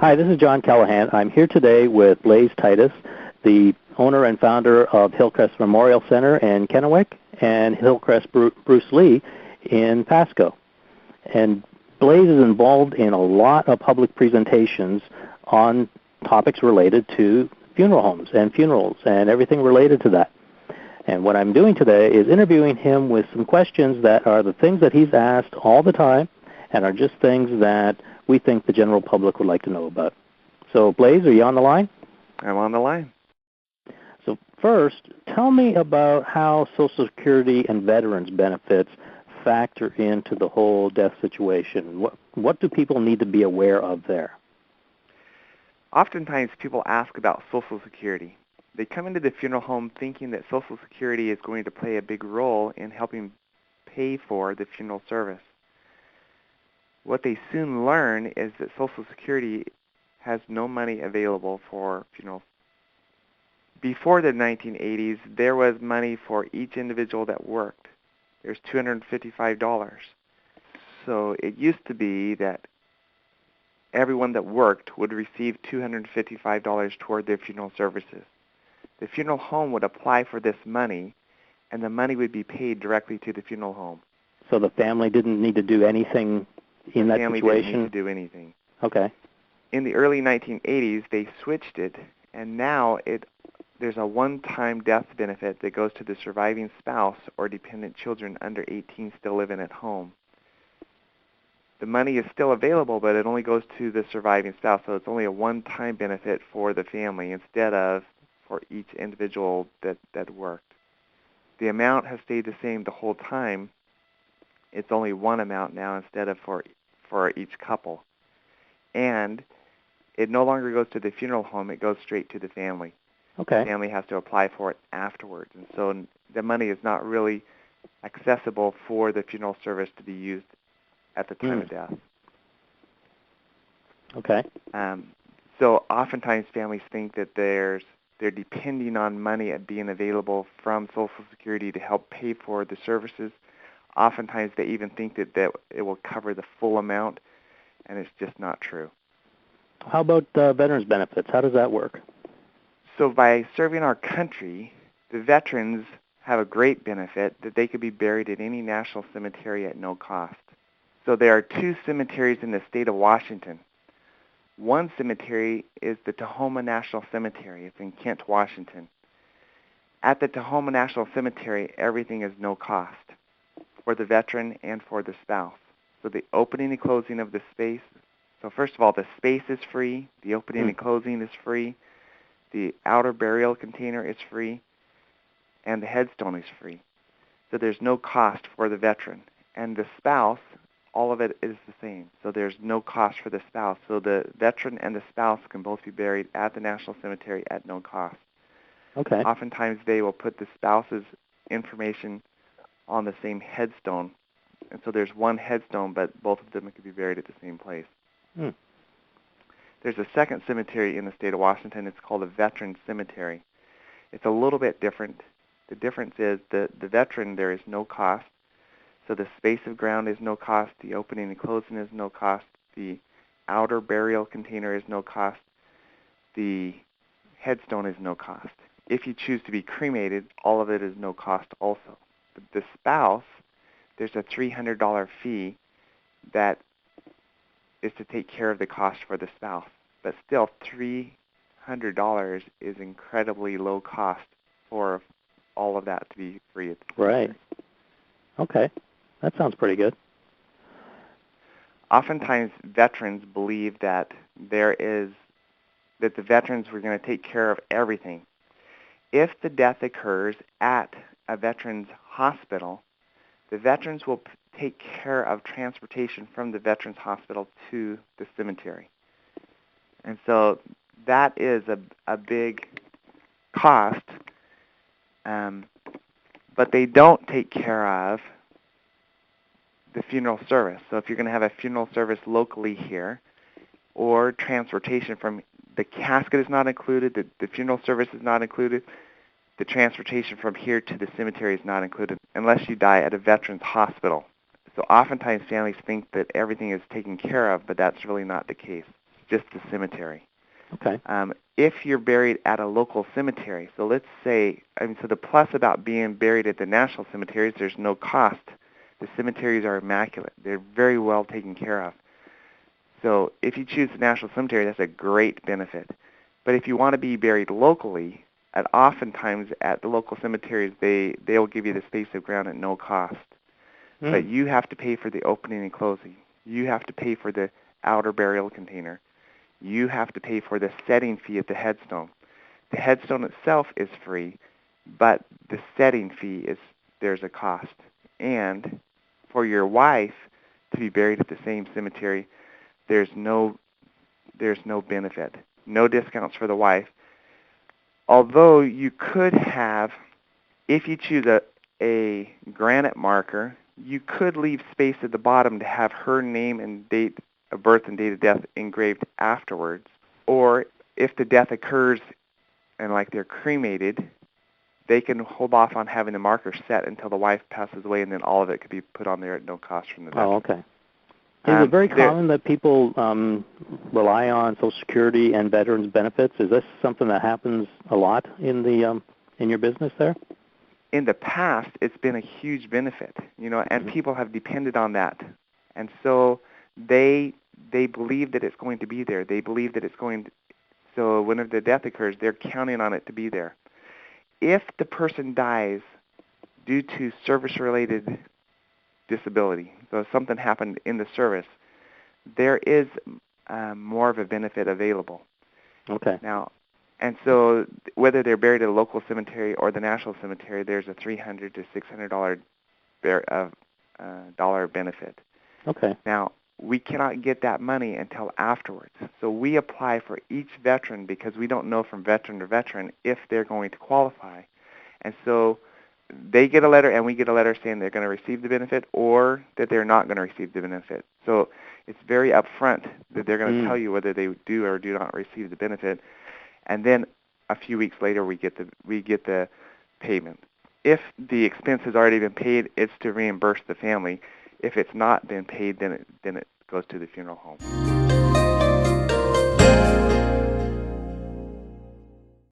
Hi, this is John Callahan. I'm here today with Blaze Titus, the owner and founder of Hillcrest Memorial Center in Kennewick and Hillcrest Bruce Lee in Pasco. And Blaze is involved in a lot of public presentations on topics related to funeral homes and funerals and everything related to that. And what I'm doing today is interviewing him with some questions that are the things that he's asked all the time and are just things that we think the general public would like to know about. So, Blaze, are you on the line? I'm on the line. So first, tell me about how Social Security and veterans benefits factor into the whole death situation. What do people need to be aware of there? Oftentimes people ask about Social Security. They come into the funeral home thinking that Social Security is going to play a big role in helping pay for the funeral service. What they soon learn is that Social Security has no money available for funerals. Before the 1980s, there was money for each individual that worked. There's $255. So it used to be that everyone that worked would receive $255 toward their funeral services. The funeral home would apply for this money, and the money would be paid directly to the funeral home. So the family didn't need to do anything in that situation? The family didn't need to do anything. Okay. In the early 1980s, they switched it, and now there's a one-time death benefit that goes to the surviving spouse or dependent children under 18 still living at home. The money is still available, but it only goes to the surviving spouse, so it's only a one-time benefit for the family instead of for each individual that worked. The amount has stayed the same the whole time. It's only one amount now instead of for each couple. And it no longer goes to the funeral home, it goes straight to the family. Okay. The family has to apply for it afterwards. And so the money is not really accessible for the funeral service to be used at the time of death. Okay. So oftentimes families think that they're depending on money being available from Social Security to help pay for the services. Oftentimes they even think that it will cover the full amount, and it's just not true. How about veterans benefits? How does that work? So by serving our country, the veterans have a great benefit that they could be buried at any national cemetery at no cost. So there are two cemeteries in the state of Washington. One cemetery is the Tahoma National Cemetery. It's in Kent, Washington. At the Tahoma National Cemetery, everything is no cost for the veteran and for the spouse. So the opening and closing of the space, so first of all, the space is free, the opening and closing is free, the outer burial container is free, and the headstone is free. So there's no cost for the veteran. And the spouse, all of it is the same. So there's no cost for the spouse. So the veteran and the spouse can both be buried at the National Cemetery at no cost. Okay. Oftentimes they will put the spouse's information on the same headstone. And so there's one headstone, but both of them can be buried at the same place. There's a second cemetery in the state of Washington. It's called a Veteran Cemetery. It's a little bit different. The difference is the veteran, there is no cost. So the space of ground is no cost. The opening and closing is no cost. The outer burial container is no cost. The headstone is no cost. If you choose to be cremated, all of it is no cost also. The spouse, there's a $300 fee that is to take care of the cost for the spouse. But still, $300 is incredibly low cost for all of that to be free. Right. Okay. That sounds pretty good. Oftentimes, veterans believe that the veterans were going to take care of everything. If the death occurs at a veterans hospital, the veterans will take care of transportation from the veterans hospital to the cemetery. And so that is a big cost, but they don't take care of the funeral service. So if you're going to have a funeral service locally here, or transportation from the casket is not included, the funeral service is not included, the transportation from here to the cemetery is not included unless you die at a veterans hospital. So oftentimes families think that everything is taken care of, but that's really not the case. just the cemetery. Okay. If you're buried at a local cemetery, so let's say, so the plus about being buried at the national cemeteries, there's no cost. The cemeteries are immaculate. They're very well taken care of. So if you choose the national cemetery, that's a great benefit. But if you want to be buried locally, oftentimes at the local cemeteries, they'll give you the space of ground at no cost. But you have to pay for the opening and closing. You have to pay for the outer burial container. You have to pay for the setting fee at the headstone. The headstone itself is free, but the setting fee there's a cost. And for your wife to be buried at the same cemetery, there's no benefit, no discounts for the wife. Although you could have, if you choose a granite marker, you could leave space at the bottom to have her name and date of birth and date of death engraved afterwards. Or if the death occurs and like they're cremated, they can hold off on having the marker set until the wife passes away, and then all of it could be put on there at no cost from the veteran. Oh, okay. Is it very common that people rely on Social Security and veterans benefits? Is this something that happens a lot in your business there? In the past, it's been a huge benefit, and people have depended on that, and so they believe that it's going to be there. They believe that it's going to, so whenever the death occurs, they're counting on it to be there. If the person dies due to service-related disability, so if something happened in the service, there is more of a benefit available. Okay. Now, and so whether they're buried at a local cemetery or the national cemetery, there's a $300 to $600 dollar benefit. Okay. Now, we cannot get that money until afterwards. So we apply for each veteran because we don't know from veteran to veteran if they're going to qualify. And so they get a letter and we get a letter saying they're going to receive the benefit or that they're not going to receive the benefit. So it's very upfront that they're going to tell you whether they do or do not receive the benefit. And then a few weeks later we get the payment. If the expense has already been paid, it's to reimburse the family. If it's not been paid, then it goes to the funeral home.